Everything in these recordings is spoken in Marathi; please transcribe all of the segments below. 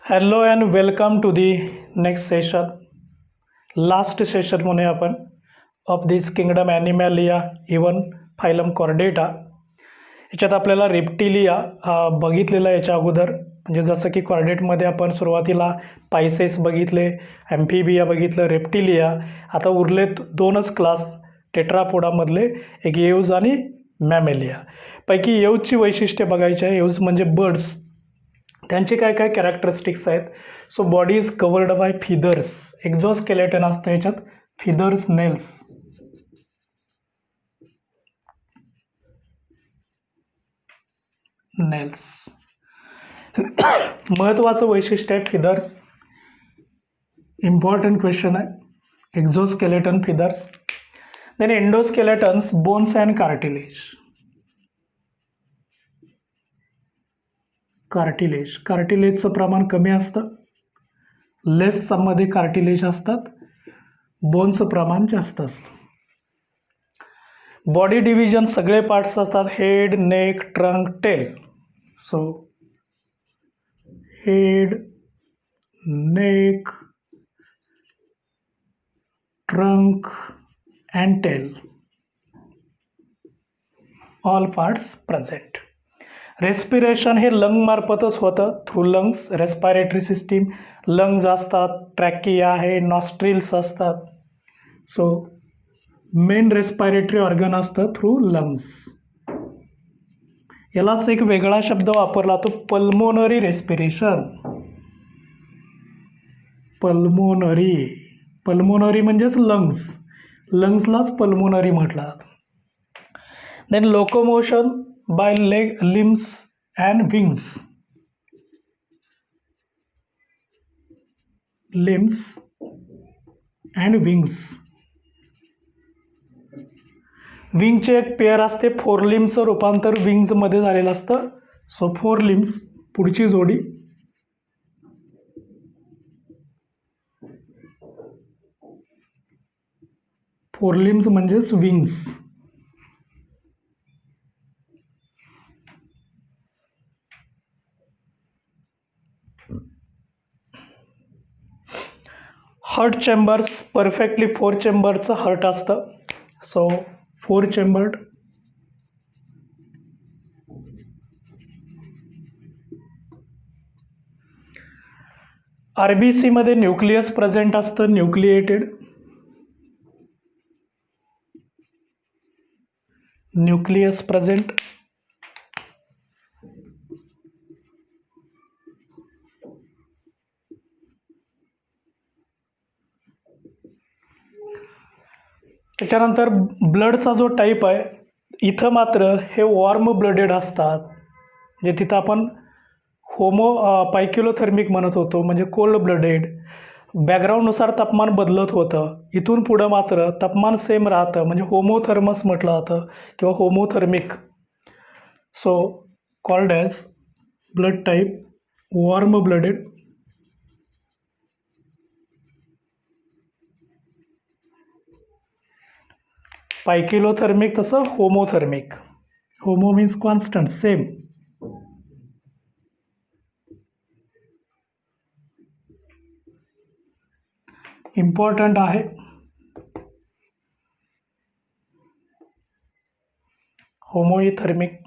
Hello and welcome to the next session. Last session म्हणे आपण of this kingdom Animalia even phylum Chordata. याच्यात आपल्याला रेप्टिलिया बघितलेला याच्या अगोदर, म्हणजे जसं की कॉर्डेटमध्ये आपण सुरुवातीला पायसेस बघितले, ॲम्फिबिया बघितलं, रेप्टिलिया. आता उरलेत दोनच क्लास टेट्रापोडामधले, एक एव्ज आणि मॅमेलिया. पैकी एव्जची वैशिष्ट्ये बघायची आहे. एव्ज म्हणजे बर्ड्स, त्यांचे काय काय कॅरेक्टरिस्टिक्स आहेत. So body is covered by feathers, exoskeleton असतं ह्याच्यात, फिदर्स, नेल्स. नेल्स महत्त्वाचं वैशिष्ट्य आहे फिदर्स. इम्पॉर्टंट क्वेश्चन आहे. Exoskeleton, feathers. Then endoskeletons, bones and cartilage. कार्टिलेजचं प्रमाण कमी असतं, लेस मध्ये कार्टिलेज असतात, बोनचं प्रमाण जास्त असतं. बॉडी डिव्हिजन सगळे पार्ट्स असतात, head, neck, trunk, tail. So head, neck, trunk and tail, all parts present. Respiration हे लंग मार्फतच होतं, through lungs. Respiratory system, lungs असतात, ट्रॅकिया आहे, नॉस्ट्रिल्स असतात. सो मेन रेस्पिरेटरी ऑर्गन असतं थ्रू लंग्स. यालाच एक वेगळा शब्द वापरला तो पल्मोनरी रेस्पिरेशन. पल्मोनरी म्हणजेच लंग्स, लंग्सलाच पल्मोनरी म्हटलं. Then locomotion by leg, limbs and wings. Limbs and wings. विंगचे एक पेअर असते, फोर लिम्सचं रूपांतर विंग्समध्ये झालेलं असतं. सो फोर लिम्स, पुढची जोडी. फोर लिम्स म्हणजेच wings. Heart chambers, perfectly four चेंबरचं हार्ट असतं. So four chambered. RBC मध्ये न्यूक्लियस प्रेझेंट असतं, न्यूक्लिएटेड. Nucleus present. त्याच्यानंतर ब्लडचा जो टाईप आहे, इथं मात्र हे वॉर्म ब्लडेड असतात, जे तिथं आपण पायक्युलोथर्मिक म्हणत होतो, म्हणजे कोल्ड ब्लडेड. बॅकग्राऊंडनुसार तापमान बदलत होतं. इथून पुढं मात्र तापमान सेम राहतं, म्हणजे होमोथर्मस म्हटलं जातं किंवा homeothermic. So called as blood type warm blooded. Poikilothermic तसं homeothermic. Homo means constant, same. Important आहे. होमोथर्मिक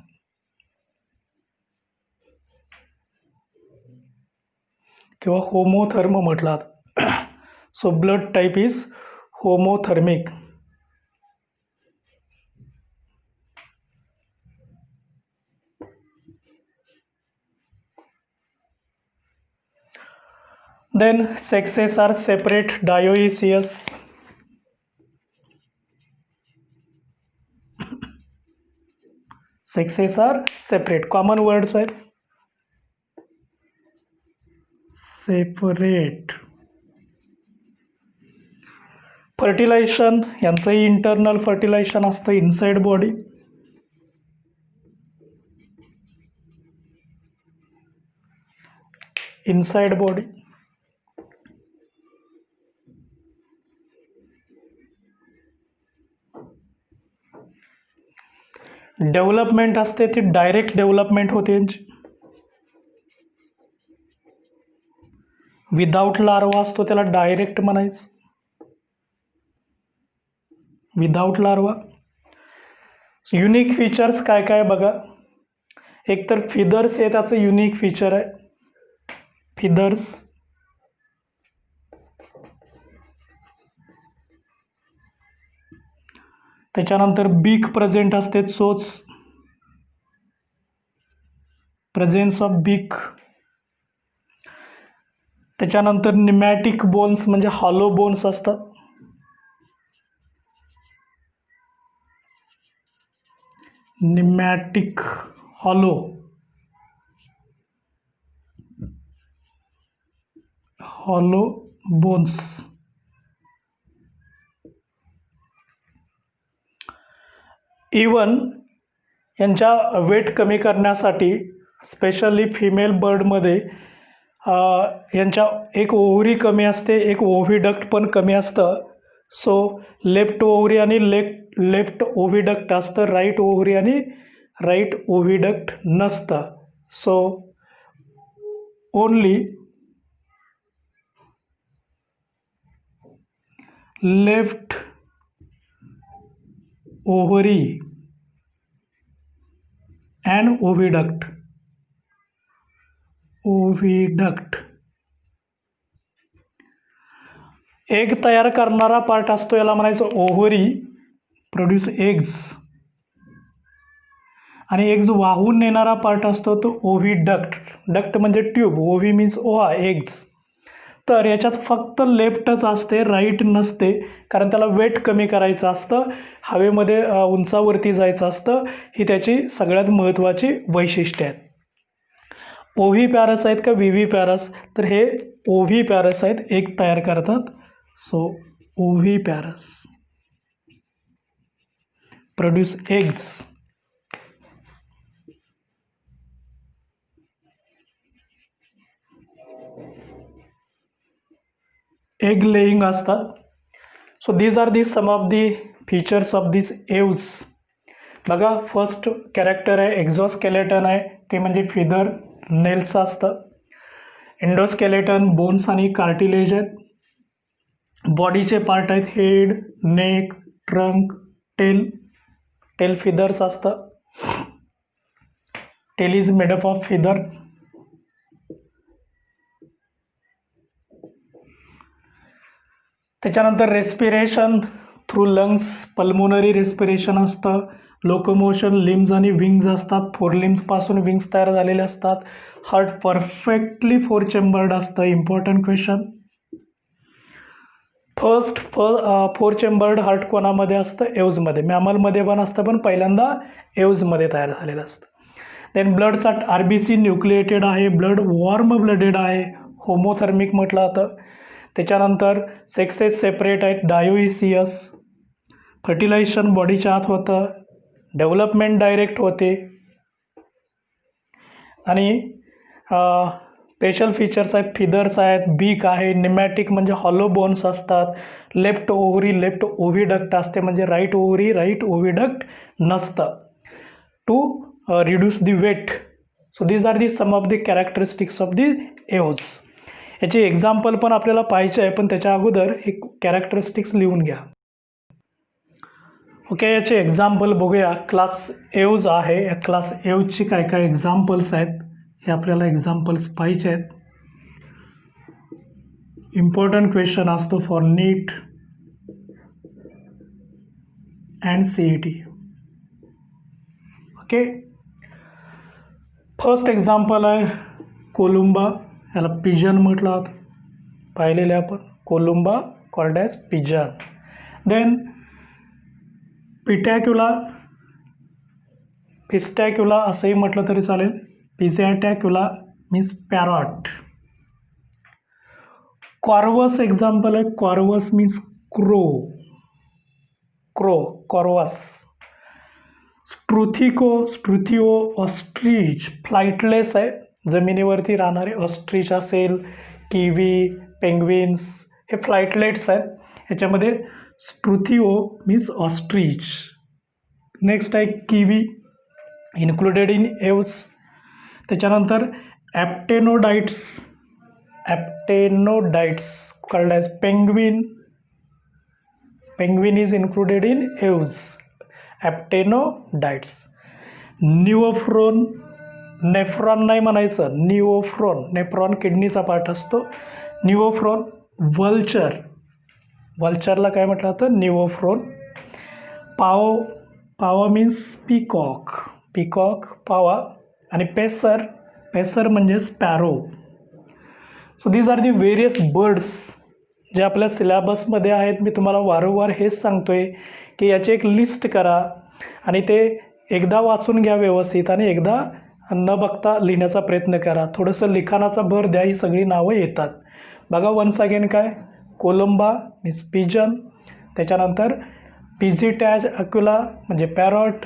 किंवा होमोथर्म म्हटलं. So blood type is homeothermic. Then sexes are separate, dioecious. Sexes are separate. Common words आहेत. Separate. फर्टिलायझेशन, यांचंही इंटरनल फर्टिलायझेशन असतं, inside body. Inside body. Development असते ती डायरेक्ट डेव्हलपमेंट होते यांची. विदाऊट लार्वा असतो त्याला डायरेक्ट म्हणायचं, विदाऊट लार्वा. युनिक फीचर्स काय काय बघा. एक तर फिदर्स हे त्याचं युनिक फीचर आहे, फिदर्स. त्याच्यानंतर बीक प्रेझेंट असते, चोच, प्रेझेन्स ऑफ बीक. त्याच्यानंतर निमॅटिक बोन्स म्हणजे हॉलो बोन्स असतात. निमॅटिक हॉलो बोन्स. इवन यांच्या वेट कमी करण्यासाठी स्पेशली फिमेल बर्डमध्ये यांच्या एक ओव्हरी कमी असते, एक ओव्हिडक्ट पण कमी असतं. सो लेफ्ट ओव्हरी आणि लेफ्ट ओव्हिडक्ट असतं, राईट ओव्हरी आणि राईट ओव्हिडक्ट नसतं. So only left ovary and oviduct egg तयार करणारा पार्ट असतो, याला म्हणायचं ओव्हरी, प्रोड्यूस एग्स. आणि एग्ज वाहून नेणारा पार्ट असतो तो ओव्हिडक्ट. डक्ट म्हणजे tube, ovi means ova, eggs. तर याच्यात फक्त लेफ्टच असते, राईट नसते, कारण त्याला वेट कमी करायचं असतं, हवेमध्ये उंचावरती जायचं असतं. ही त्याची सगळ्यात महत्त्वाची वैशिष्ट्ये आहेत. ओव्ही पॅरस आहेत का व्ही पॅरस, तर हे ओव्ही पॅरस आहेत, एग तयार करतात. So oviparous produce eggs. Egg laying असतात. So these are the some of the features of this aves. बघा, फर्स्ट कॅरेक्टर आहे एक्झॉस्केलेटन आहे, ते म्हणजे फिदर, नेल्स असतं. एंडोस्केलेटन बोन्स आणि कार्टिलेज आहेत. बॉडीचे पार्ट आहेत head, neck, trunk, tail. Tail feathers असतं. Tail is made up of feather. त्याच्यानंतर respiration through lungs, pulmonary respiration असतं. लोकोमोशन, लिम्स आणि विंग्ज असतात, 4 लिम्सपासून विंग्स तयार झालेले असतात. हार्ट परफेक्टली 4 चेंबर्ड असतं. Important question. First 4 chambered heart कोणामध्ये असतं? एव्जमध्ये. मॅमलमध्ये पण असतं, पण पहिल्यांदा एव्जमध्ये तयार झालेलं असतं. देन ब्लडचा RBC न्यूक्लिएटेड आहे, ब्लड वॉर्म ब्लडेड आहे, होमोथर्मिक म्हटलं जातं. त्याच्यानंतर सेक्सेस सेपरेट आहेत, डायोइसियस. फर्टिलायझेशन बॉडीच्या आत होतं, डेव्हलपमेंट डायरेक्ट होते. आणि स्पेशल फीचर्स आहेत, फिदर्स आहेत, बीक आहे, निमॅटिक म्हणजे हॉलो बोन्स असतात, लेफ्ट ओव्हरी लेफ्ट ओव्हिडक्ट असते, म्हणजे राईट ओव्हरी राईट ओव्हिडक्ट नसतं, to reduce the weight. So these are the some of the characteristics of the aves. याची एक्झाम्पल पण आपल्याला पाहिजे आहे, पण त्याच्या अगोदर हे कॅरेक्टरिस्टिक्स लिहून घ्या. ओके, याचे एक्झाम्पल बघूया. क्लास एव्ज आहे, या क्लास एव्जची काय काय एक्झाम्पल्स आहेत हे आपल्याला एक्झाम्पल्स पाहिजे आहेत. इम्पॉर्टंट क्वेश्चन असतो for NEET and CET. Okay, first example आहे कोलुंबा, याला पिजन म्हटलं जातं, पाहिलेले आपण, Columba called as pigeon. Then Psittacula असंही म्हटलं तरी चालेल, Psittacula means parrot. Corvus example आहे, Corvus means crow, Corvus. Struthio ostrich, flightless आहे, जमिनीवरती राहणारे. ऑस्ट्रीच असेल, किवी, पेंग्विन्स हे फ्लाइटलेट्स आहेत. याच्यामध्ये स्ट्रुथिओ मीन्स ऑस्ट्रीच. नेक्स्ट आहे किवी, इन्क्लुडेड इन एव्ज. त्याच्यानंतर Aptenodytes, Aptenodytes called as penguin. Penguin is included in aves. Aptenodytes. Neophron, nephron नाही म्हणायचं, न्यूरोफ्रोन. नेफ्रॉन किडनीचा पार्ट असतो. न्यूरोफ्रोन. वल्चर, वल्चरला काय म्हटलं जातं, न्यूरोफ्रोन. पाव, पावा मीन्स पीकॉक, पीकॉक पावा. आणि पेसर, पेसर म्हणजे sparrow. So these are the various birds जे आपल्या सिलेबसमध्ये आहेत. मी तुम्हाला वारंवार हेच सांगतो आहे की याची एक लिस्ट करा आणि ते एकदा वाचून घ्या व्यवस्थित आणि एकदा न बघता लिहिण्याचा प्रयत्न करा. थोडंसं लिखाणाचा भर द्या, ही सगळी नावं येतात. बघा वन्स अगेन काय, कोलंबा मीन्स पिजन, त्याच्यानंतर पिझिटॅज अक्युला म्हणजे पॅरॉट,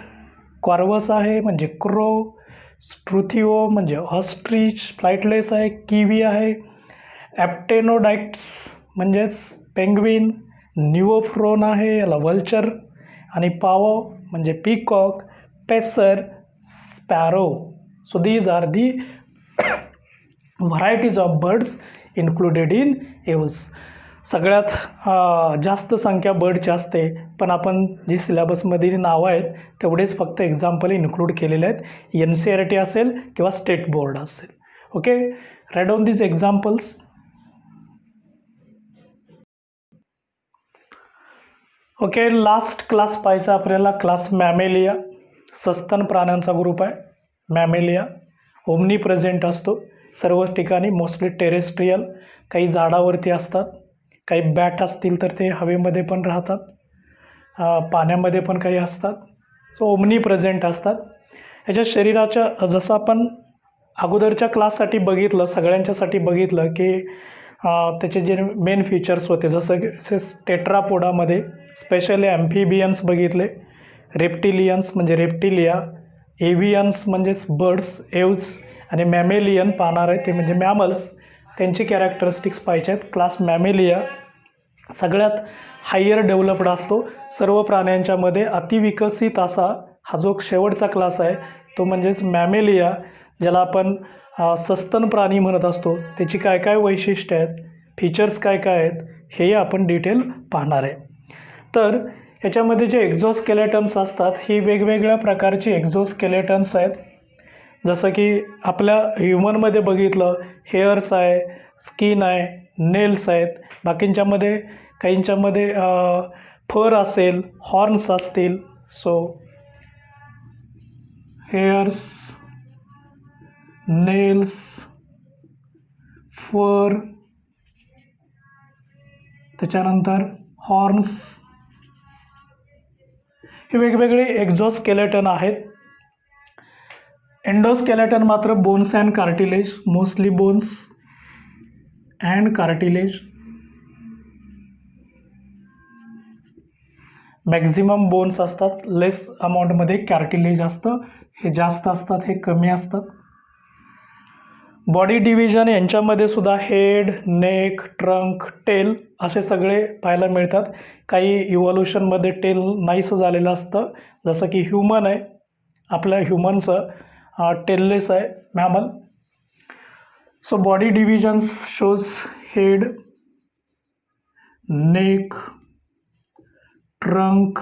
कॉर्वस आहे म्हणजे क्रो, स्ट्रुथिओ म्हणजे ऑस्ट्रिच फ्लाइटलेस आहे, किवी आहे, ॲप्टेनोडाइट्स म्हणजेच पेंग्विन, न्यूरोफ्रोन आहे याला वल्चर, आणि पावो म्हणजे peacock, pacer, sparrow. So these are the varieties of birds included in Aves. सगळ्यात जास्त संख्या बर्डची असते, पण आपण जी सिलेबसमध्ये नावं आहेत तेवढेच फक्त एक्झाम्पल इन्क्लूड केलेले आहेत. NCERT असेल किंवा स्टेट बोर्ड असेल. Okay, right down these examples. Okay, last class पाहायचा आपल्याला, क्लास मॅमेलिया. सस्तन प्राण्यांचा ग्रुप आहे मॅमेलिया. ओमनी प्रेझेंट असतो सर्व ठिकाणी, मोस्टली टेरेस्ट्रियल. काही झाडावरती असतात, काही बॅट असतील तर ते हवेमध्ये पण राहतात, पाण्यामध्ये पण काही असतात. सो ओमनी प्रेझेंट असतात. याच्या शरीराच्या, जसं आपण अगोदरच्या क्लाससाठी बघितलं, सगळ्यांच्यासाठी बघितलं की त्याचे जे मेन फीचर्स होते, जसं की टेट्रापोडामध्ये स्पेशली ॲम्फिबियन्स बघितले, रेप्टिलियन्स म्हणजे रेप्टिलिया, एव्हियन्स म्हणजेच बर्ड्स एव्स, आणि मॅमेलियन पाहणारे ते म्हणजे मॅमल्स. त्यांची कॅरेक्टरिस्टिक्स पाहिजे आहेत. क्लास मॅमेलिया सगळ्यात हायर डेव्हलप्ड असतो सर्व प्राण्यांच्यामध्ये. अतिविकसित असा हा जो शेवटचा क्लास आहे तो म्हणजेच मॅमेलिया, ज्याला आपण सस्तन प्राणी म्हणत असतो. त्याची काय काय वैशिष्ट्ये आहेत, फीचर्स काय काय आहेत, हेही आपण डिटेल पाहणार आहे. तर याच्यामध्ये जे एक्झोस्केलेटन्स असतात, ही वेगवेगळ्या प्रकारची एक्झोस्केलेटन्स आहेत. जसं की आपल्या ह्युमनमध्ये बघितलं, हेअर्स आहे, स्किन आहे, नेल्स आहेत. बाकींच्यामध्ये काहींच्यामध्ये फर असेल, हॉर्न्स असतील. सो हेअर्स, नेल्स, फर, त्याच्यानंतर हॉर्न्स, हे वेगवेगळे एक्झोस्केलेटन आहेत. एंडोस्केलेटन मात्र bones and cartilage, mostly bones and cartilage. Maximum bones असतात, लेस अमाऊंटमध्ये कार्टिलेज असतं. हे जास्त असतात, हे कमी असतात. बॉडी डिव्हिजन यांच्यामध्ये सुद्धा हेड, नेक, ट्रंक, टेल असे सगळे पाहायला मिळतात. काही इव्हॉल्युशनमध्ये टेल नाहीसं झालेलं असतं, जसं की ह्युमन आहे, आपल्या ह्युमनचं टेललेस आहे mammal. So body divisions shows head, neck, trunk.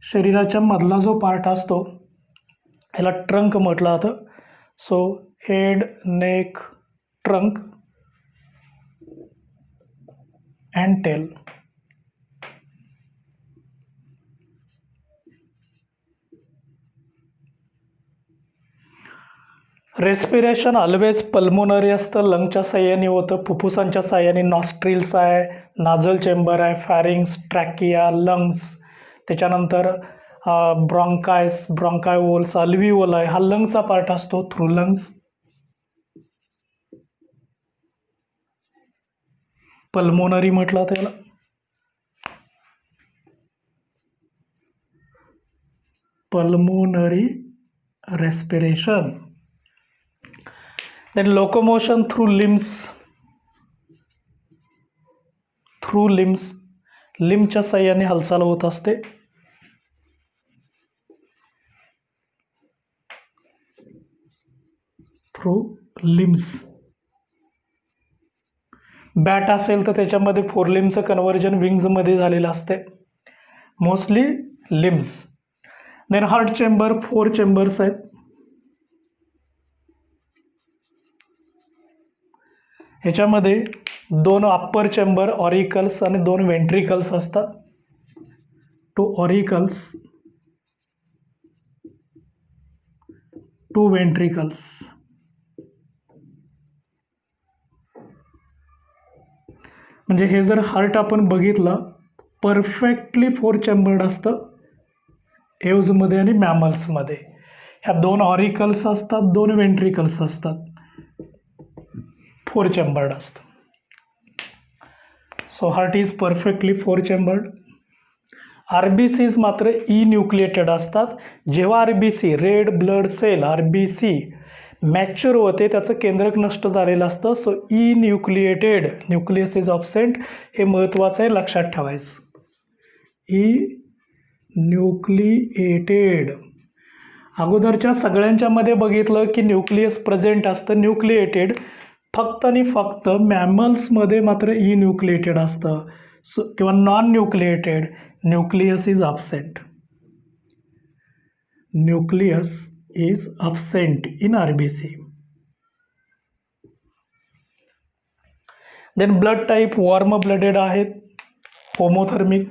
शरीराच्या मधला जो पार्ट असतो ह्याला ट्रंक म्हटलं जातं. So head, neck, trunk and tail. Respiration always pulmonary असतं, लंगच्या साह्याने होतं, फुफ्फुसांच्या साह्याने. नॉस्ट्रिल्स आहे, नाझल चेंबर आहे, फॅरिंग्स, ट्रॅकिया, लंग्स. त्याच्यानंतर ब्रॉन्कायस, ब्रॉन्कायओल्स, अल्व्हिओल आहे, हा लंगचा पार्ट असतो, थ्रू लंग्स. पल्मोनरी म्हटलं त्याला. Pulmonary respiration. Then locomotion through limbs, through limbs, लिम्बच्या साह्याने हालचाल होत असते. Through limbs. बॅट असेल तर त्याच्यामध्ये 4 लिम्सचं कन्व्हर्जन विंग्समध्ये झालेलं असते, mostly limbs. Then heart chamber 4 chambers आहेत. ह्याच्यामध्ये 2 अप्पर चेंबर ऑरिकल्स आणि 2 वेंट्रिकल्स असतात. 2 ऑरिकल्स, 2 वेंट्रिकल्स. म्हणजे हे जर हार्ट आपण बघितलं परफेक्टली 4 चेंबर्ड असतं एव्जमध्ये आणि मॅमल्समध्ये. ह्या 2 ऑरिकल्स असतात, 2 वेंट्रिकल्स असतात, 4 चेंबर्ड असतं. So heart is perfectly 4 chambered. RBCs मात्र ई न्यूक्लिएटेड असतात. जेव्हा RBC red blood cell RBC mature होते त्याचं केंद्रक नष्ट झालेलं असतं. So enucleated, nucleus is absent, हे महत्त्वाचं आहे, लक्षात ठेवायचं. Enucleated. अगोदरच्या सगळ्यांच्यामध्ये बघितलं की न्यूक्लियस प्रेझेंट असतं, न्यूक्लिएटेड. फक्त आणि फक्त मॅमल्समध्ये मात्र ई न्यूक्लिएटेड असतं. सो किंवा non nucleated, nucleus is absent. Nucleus is absent in RBC. Then blood type warm blooded आहेत, homothermic.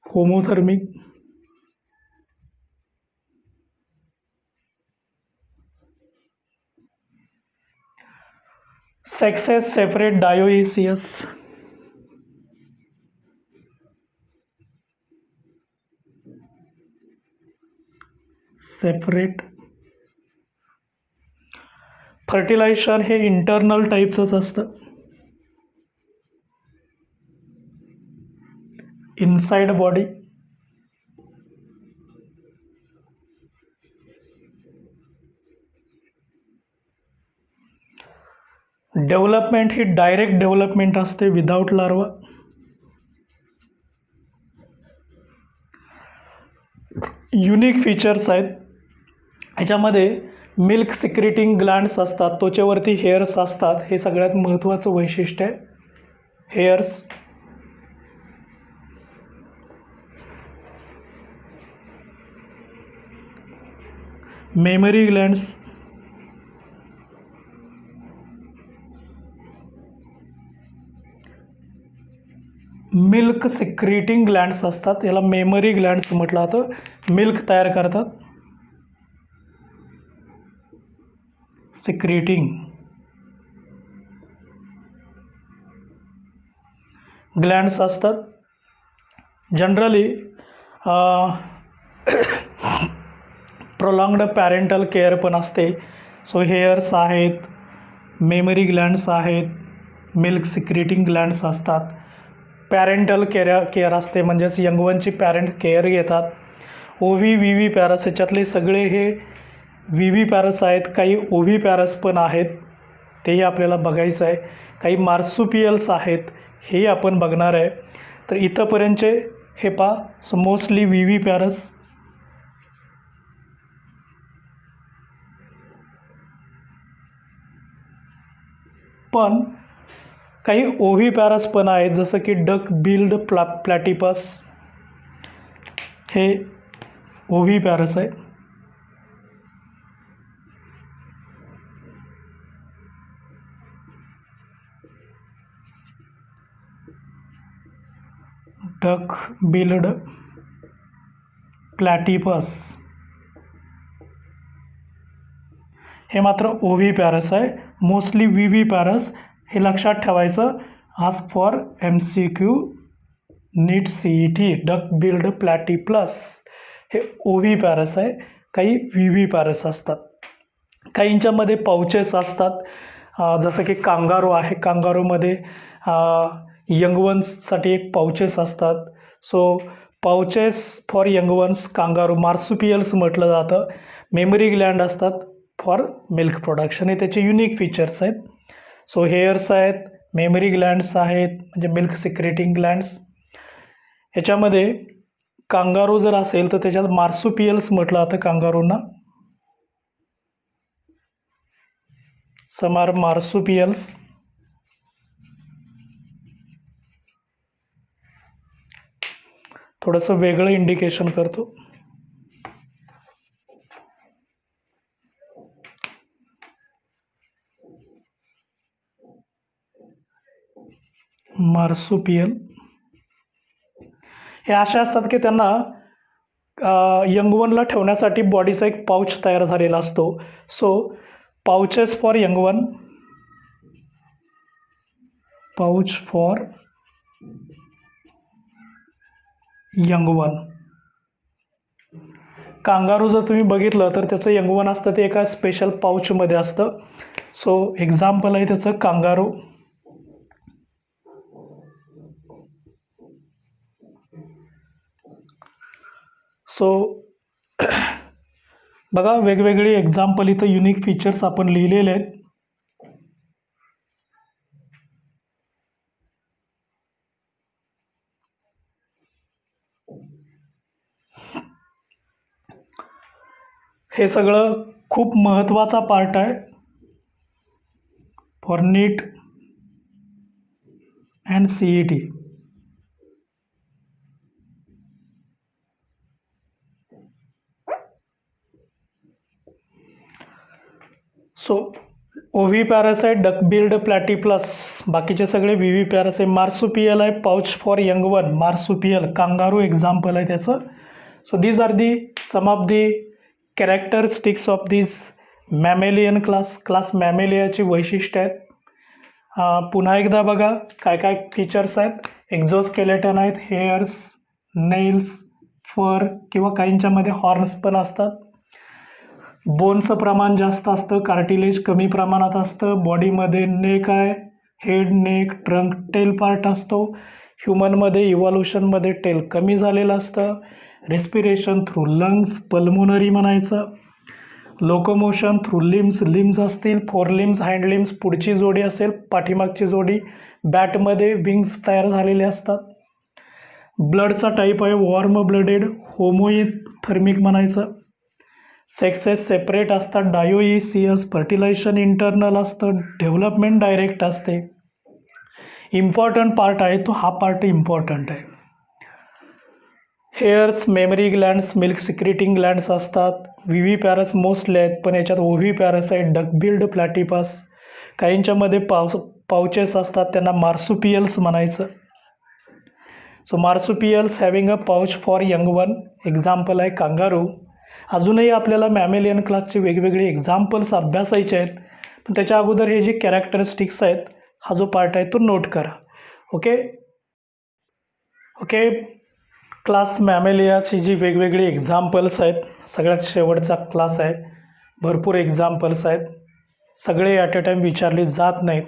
Homothermic. Sexes separate dioecious. Separate. Fertilization हे इंटरनल टाईपचंच असतं, इनसाइड बॉडी. डेव्हलपमेंट ही डायरेक्ट डेव्हलपमेंट असते विदाउट लार्वा. युनिक फीचर्स आहेत ह्याच्यामध्ये. मिल्क सिक्रेटिंग ग्लँड्स असतात, त्वचेवरती हेअर्स असतात, हे सगळ्यात महत्त्वाचं वैशिष्ट्य आहे, hairs. Memory glands. Milk secreting glands असतात, याला मेमरी ग्लँड्स म्हटलं जातं, मिल्क तयार करतात. सिक्रेटिंग ग्लँड्स असतात. जनरली प्रोलॉंग्ड पॅरेंटल केअर पण असते. सो हेअर्स आहेत, मेमरी ग्लँड्स आहेत, मिल्क सिक्रेटिंग ग्लँड्स असतात. पॅरेंटल केअर असते, म्हणजेच यंगवनची पॅरेंट केअर घेतात. ओव्ही व्ही पॅरस, ह्याच्यातले सगळे हे व्ही पॅरस आहेत. काही ओव्ही पॅरस पण आहेत, तेही आपल्याला बघायचं आहे. काही मार्सुपियल्स आहेत, हेही आपण बघणार आहे. तर इथंपर्यंतचे हे पा. So mostly viviparous. पण काही ओव्ही पॅरस पण आहेत, जसं की डक बिल्ड प्लॅटिपस, हे ओव्ही पॅरस आहे. डक बिल्ड प्लॅटिपस हे मात्र ओव्ही पॅरस आहे. मोस्टली व्ही पॅरस, हे लक्षात ठेवायचं. Ask for MCQ NEET CET. Duck billed platypus हे ओव्ही पॅरस आहे. काही व्ही पॅरस असतात. काहींच्यामध्ये पाउचेस असतात, जसं की कांगारो आहे. कांगारोमध्ये यंगवन्ससाठी एक पाउचेस असतात. So pouches for young ones kangaroo, marsupials म्हटलं जातं. मेमरी ग्लँड असतात फॉर मिल्क प्रोडक्शन, हे त्याचे युनिक फीचर्स आहेत. सो हेअर्स आहेत, मेमरी ग्लँड्स आहेत, म्हणजे मिल्क सिक्रेटिंग ग्लँड्स. ह्याच्यामध्ये कांगारू जर असेल तर त्याच्यात मार्सुपियल्स म्हटलं जातं कांगारूंना. समार मार्सुपियल्स. थोडंसं वेगळं इंडिकेशन करतो. मार्सुपियल हे असे असतात की त्यांना यंगवनला ठेवण्यासाठी बॉडीचा एक पाऊच तयार झालेला असतो. So pouches for young one, pouch for young one. Kangaroo जर तुम्ही बघितलं तर त्याचं यंगवन असतं ते एका स्पेशल पाऊचमध्ये असतं. सो एक्झाम्पल आहे त्याचं कांगारू. सो बघा वेगवेगळी एक्झाम्पल इथं युनिक फीचर्स आपण लिहिलेले आहेत. हे सगळं खूप महत्त्वाचा पार्ट आहे for NEET and CET. So oviparous आहे, डकबिल्ड प्लॅटिप्लस, बाकीचे सगळे व्ही पॅरस आहे. मार्सुपियल आहे, pouch for young one, marsupial kangaroo example आहे त्याचं. So these are the some of the characteristics of this mammalian class मॅमेलियाची वैशिष्ट्य आहेत. पुन्हा एकदा बघा काय काय फीचर्स आहेत. एक्झोस्केलेटन आहेत, हेअर्स, नेल्स, फर किंवा काहींच्यामध्ये हॉर्न्स पण असतात. बोनचं प्रमाण जास्त असतं, कार्टिलेज कमी प्रमाणात असतं. बॉडीमध्ये नेक आहे, head, neck, trunk, tail part असतो. ह्युमनमध्ये इव्हॉल्युशनमध्ये टेल कमी झालेलं असतं. रेस्पिरेशन थ्रू लंग्स, पल्मोनरी म्हणायचं. लोकोमोशन थ्रू लिम्स असतील, फोर लिम्स, हँड लिम्स, पुढची जोडी असेल, पाठीमागची जोडी. बॅटमध्ये विंग्स तयार झालेले असतात. ब्लडचा टाईप आहे वॉर्म ब्लडेड, होमोथर्मिक म्हणायचं. सेक्सेस सेपरेट असतात, डायोइसियस, फर्टिलायझेशन इंटरनल असतं, डेव्हलपमेंट डायरेक्ट असते. इम्पॉर्टंट पार्ट आहे तो हा पार्ट इम्पॉर्टंट आहे. Hairs, memory glands, milk secreting glands असतात. व्ही पॅरस मोस्टली आहेत, पण याच्यात ओव्ही पॅरस आहे, डकबिल्ड प्लॅटिपस. काहींच्यामध्ये पाउचेस असतात, त्यांना मार्सुपियल्स म्हणायचं. So marsupials having a pouch for young one, example आहे कांगारू. अजूनही आपल्याला मॅमेलियन क्लासचे वेगवेगळे एक्झाम्पल्स अभ्यासायचे आहेत, पण त्याच्या अगोदर हे जे कॅरेक्टरिस्टिक्स आहेत हा जो पार्ट आहे तो नोट करा. ओके ओके क्लास मॅमेलियाची जी वेगवेगळी एक्झाम्पल्स आहेत, सगळ्यात शेवटचा क्लास आहे, भरपूर एक्झाम्पल्स आहेत, सगळे ॲट अ टाईम विचारले जात नाहीत.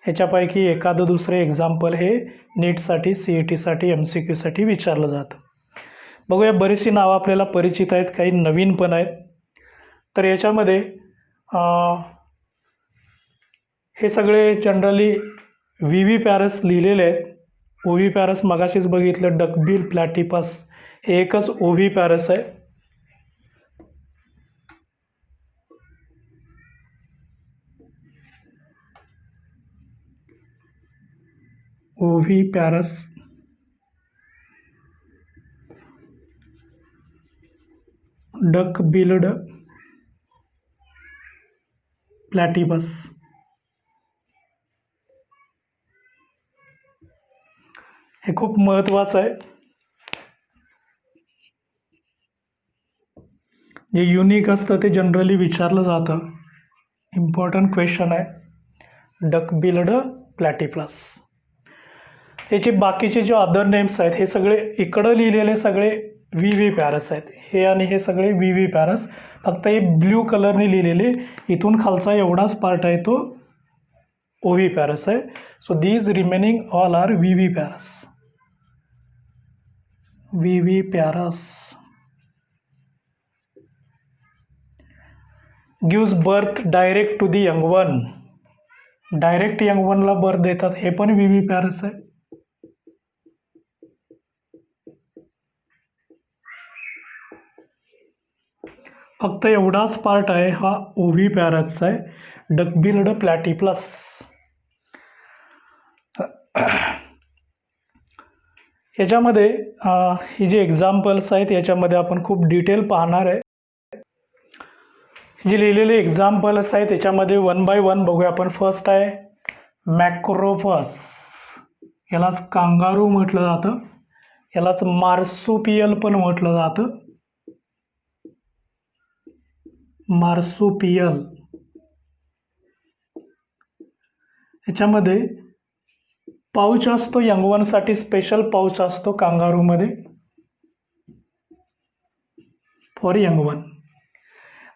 ह्याच्यापैकी एखादं दुसरे एक्झाम्पल हे नीटसाठी, CETसाठी, MCQसाठी विचारलं जातं. बघूया, बरीचशी नावं आपल्याला परिचित आहेत, काही नवीन पण आहेत. तर याच्यामध्ये हे सगळे जनरली व्ही पॅरस लिहिलेले आहेत. ओव्ही पॅरस मगाशीच बघितलं, डकबिल प्लॅटिपस हे एकच ओव्ही पॅरस आहे. ओव्ही पॅरस, डकबिल्ड प्लॅटिपस. हे खूप महत्त्वाचं आहे. जे युनिक असतं ते जनरली विचारलं जातं. इम्पॉर्टंट क्वेश्चन आहे, डकबिल्ड प्लॅटिपस. याचे बाकीचे जे अदर नेम्स आहेत हे सगळे इकडं लिहिलेले सगळे व्ही पॅरस आहेत. हे आणि हे सगळे व्ही पॅरस, फक्त हे ब्ल्यू कलरने लिहिलेले इथून खालचा एवढाच पार्ट आहे तो ओव्ही पॅरस आहे. So these remaining all are viviparous. Viviparous gives birth direct to the young one. Direct young वनला बर्थ देतात, हे पण व्ही पॅरस आहे. फक्त एवढाच पार्ट आहे हा ओव्ही पॅरसचा आहे, डकबिल्ड प्लॅटिपस. याच्यामध्ये ही जी एक्झाम्पल्स आहेत याच्यामध्ये आपण खूप डिटेल पाहणार आहे. जी लिहिलेले एक्झाम्पल्स आहेत त्याच्यामध्ये वन बाय वन बघूया आपण. फर्स्ट आहे मॅक्रोपस, यालाच कांगारू म्हटलं जातं, यालाच मार्सुपियल पण म्हटलं जातं. मार्सुपियल. याच्यामध्ये पाऊच असतो, यंगवनसाठी स्पेशल पाऊच असतो कांगारूमध्ये फॉर यंगवन.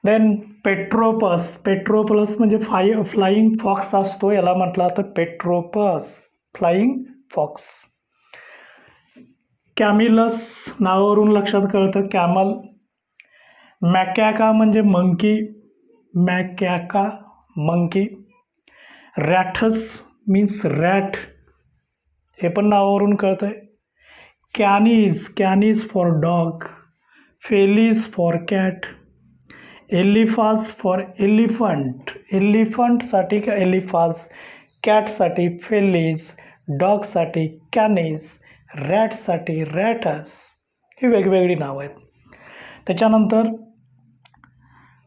देन पेट्रोपस, पेट्रोपस म्हणजे फ्लाइंग फॉक्स असतो, याला म्हटलं जातं पेट्रोपस, फ्लाइंग फॉक्स. कॅमिलस, नावावरून लक्षात कळतं कॅमल. मॅकॅका म्हणजे monkey, Macaca monkey. Rattus means rat, हे पण नावावरून कळतंय. Canis, Canis for dog. Felis for cat. Elephas for elephant, एलिफंटसाठी का एलिफास, कॅटसाठी फेलिस, डॉगसाठी कॅनीज, रॅटसाठी रॅटस. ही वेगवेगळी नावं आहेत. त्याच्यानंतर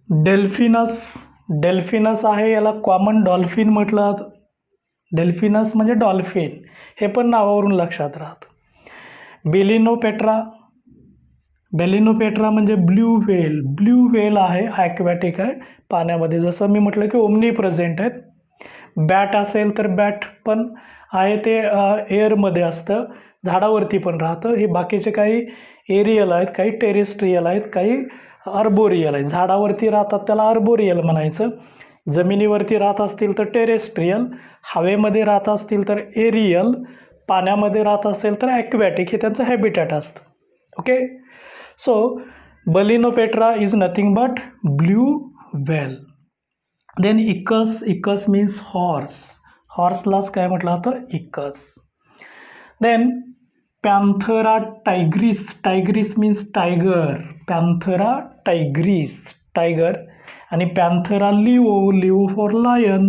डेल्फिनस, डेल्फिनस आहे, याला कॉमन डॉल्फिन म्हटलं जातं. डेल्फिनस म्हणजे डॉल्फिन, हे पण नावावरून लक्षात राहतं. बेलिनोपेट्रा, बेलिनोपेट्रा म्हणजे ब्ल्यू व्हेल, ब्ल्यू व्हेल आहे, ॲक्वॅटिक आहे, पाण्यामध्ये, जसं मी म्हटलं की ओमनी प्रेझेंट आहेत. बॅट असेल तर बॅट पण आहे, ते एअरमध्ये असतं, झाडावरती पण राहतं. हे बाकीचे काही एरियल आहेत, काही टेरेस्ट्रियल आहेत, काही अर्बोरियल आहेत. झाडावरती राहतात त्याला अर्बोरियल म्हणायचं, जमिनीवरती राहत असतील तर टेरेस्ट्रियल, हवेमध्ये राहत असतील तर एरियल, पाण्यामध्ये राहत असेल तर ॲक्वॅटिक, हे त्यांचं हॅबिटॅट असतं. Okay. So Balaenoptera is nothing but blue whale. Then Equus, Equus means horse, हॉर्सलाच काय म्हटलं जातं, Equus. Then Panthera tigris, tigris means tiger, Panthera tigris tiger. आणि Panthera leo, leo for lion.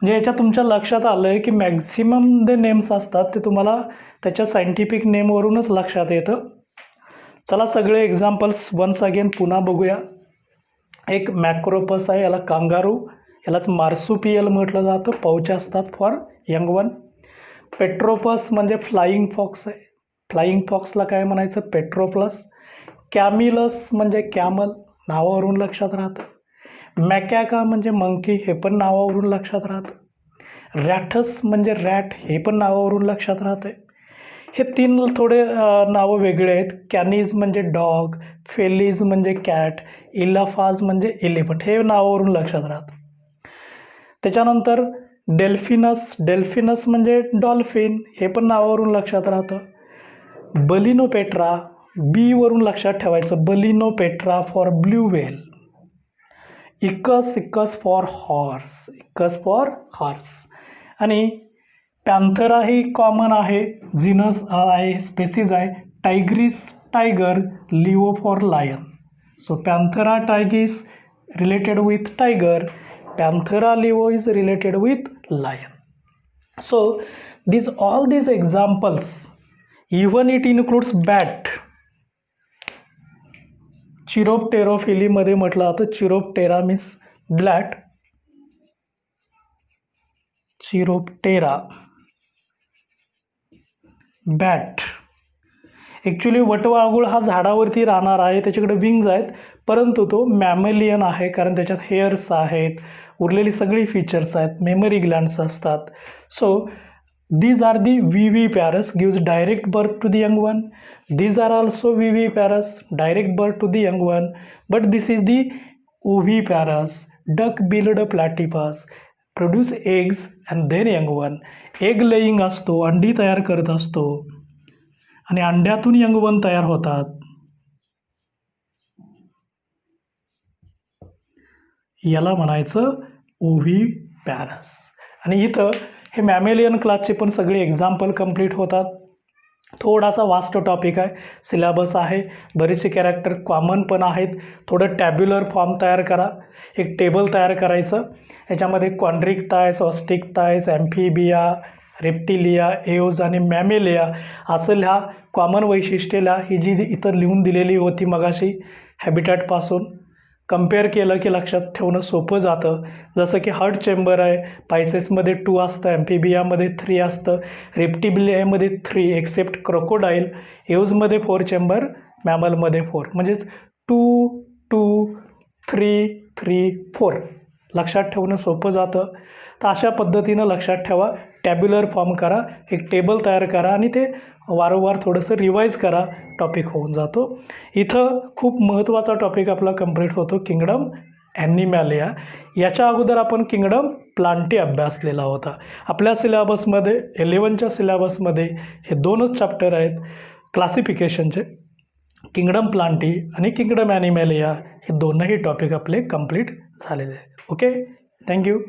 म्हणजे याच्यात तुमच्या लक्षात आलं आहे की मॅक्झिमम जे नेम्स असतात ते तुम्हाला त्याच्या सायंटिफिक नेमवरूनच लक्षात येतं. चला सगळे एक्झाम्पल्स वन्स अगेन पुन्हा बघूया. एक मॅक्रोपस आहे, याला कांगारू, यालाच मार्सुपियल म्हटलं जातं, पाऊच असतात फॉर यंग वन. पेट्रोपस म्हणजे फ्लाइंग फॉक्स आहे, फ्लाइंग फॉक्सला काय म्हणायचं, पेट्रोप्लस. कॅमिलस म्हणजे कॅमल, नावावरून लक्षात राहतं. मॅकॅका म्हणजे मंकी, हे पण नावावरून लक्षात राहतं. रॅथस म्हणजे रॅट, हे पण नावावरून लक्षात राहतं. हे तीन थोडे नावं वेगळे आहेत. कॅनीज म्हणजे डॉग, फेलिज म्हणजे कॅट, इलाफाज म्हणजे एलिफंट, हे नावावरून लक्षात राहतं. त्याच्यानंतर डेल्फिनस, डेल्फिनस म्हणजे डॉल्फिन, हे पण नावावरून लक्षात राहतं. बलिनोपेट्रा, बी वरून लक्षात ठेवायचं, Balaenoptera for blue whale. Equus, Equus for horse, Equus for horse. आणि पॅन्थरा ही कॉमन आहे, जीनस आहे, स्पेसिस आहे. Tigris tiger, leo for lion. So Panthera tigris related with tiger, Panthera leo is related with lion. So all these examples, even it includes bat. चिरोप्टेरोफिली मध्ये म्हटलं जातं, चिरोप्टेरा मीन्स ब्लॅट, चिरोप्टेरा बॅट. ॲक्च्युली वटवाघूळ हा झाडावरती राहणार आहे, त्याच्याकडे विंग्ज आहेत, परंतु तो मॅमेलियन आहे कारण त्याच्यात हेअर्स आहेत, उरलेली सगळी फीचर्स आहेत, मेमरी ग्लँड्स असतात. So these are the viviparous, gives direct birth to the young one. These are also viviparous, direct birth to the young one. But this is the oviparous, duck-billed platypus, produce eggs and then young one. Egg laying असतो, अंडी तयार करत असतो आणि अंड्यातून यंग वन तयार होतात. याला म्हणायचं ओव्हिपॅरस. आणि इथं हे मॅमेलियन क्लासचे पण सगळे एक्झाम्पल कंप्लीट होतात. थोडासा वास्ट टॉपिक आहे, सिलेबस आहे, बरेचसे कॅरेक्टर कॉमन पण आहेत. थोडं टॅब्युलर फॉर्म तयार करा, एक टेबल तयार करायचं. याच्यामध्ये कॉन्ड्रिक थायस, ऑस्टिक थायस, ॲम्फिबिया, रेप्टिलिया, एओज आणि मॅमेलिया असं लिहा. कॉमन वैशिष्ट्ये लिहा, ही जी इथं लिहून दिलेली होती मगाशी हॅबिटॅटपासून. कम्पेअर केलं की लक्षात ठेवणं सोपं जातं. जसं की हार्ट चेंबर आहे, पायसेसमध्ये 2 असतं, ॲम्फिबियामध्ये 3 असतं, रेप्टिलियामध्ये 3 एक्सेप्ट क्रोकोडाईल, एओजमध्ये 4 चेंबर, मॅमलमध्ये 4. म्हणजेच 2 2 3 3 4 लक्षात ठेवणं सोपं जातं. तर अशा पद्धतीनं लक्षात ठेवा, टॅब्युलर फॉर्म करा, एक टेबल तयार करा आणि ते वारंवार थोडंसं रिवाईज करा, टॉपिक होऊन जातो. इथं खूप महत्त्वाचा टॉपिक आपला कंप्लीट होतो, किंगडम ॲनिमॅलिया. याच्या अगोदर आपण किंगडम प्लांटी अभ्यासलेला होता. आपल्या सिलेबसमध्ये 11च्या सिलेबसमध्ये हे 2च चॅप्टर आहेत क्लासिफिकेशनचे, किंगडम प्लांटी आणि किंगडम ॲनिमॅलिया. हे दोनही टॉपिक आपले कंप्लीट झालेले आहेत. Okay, thank you.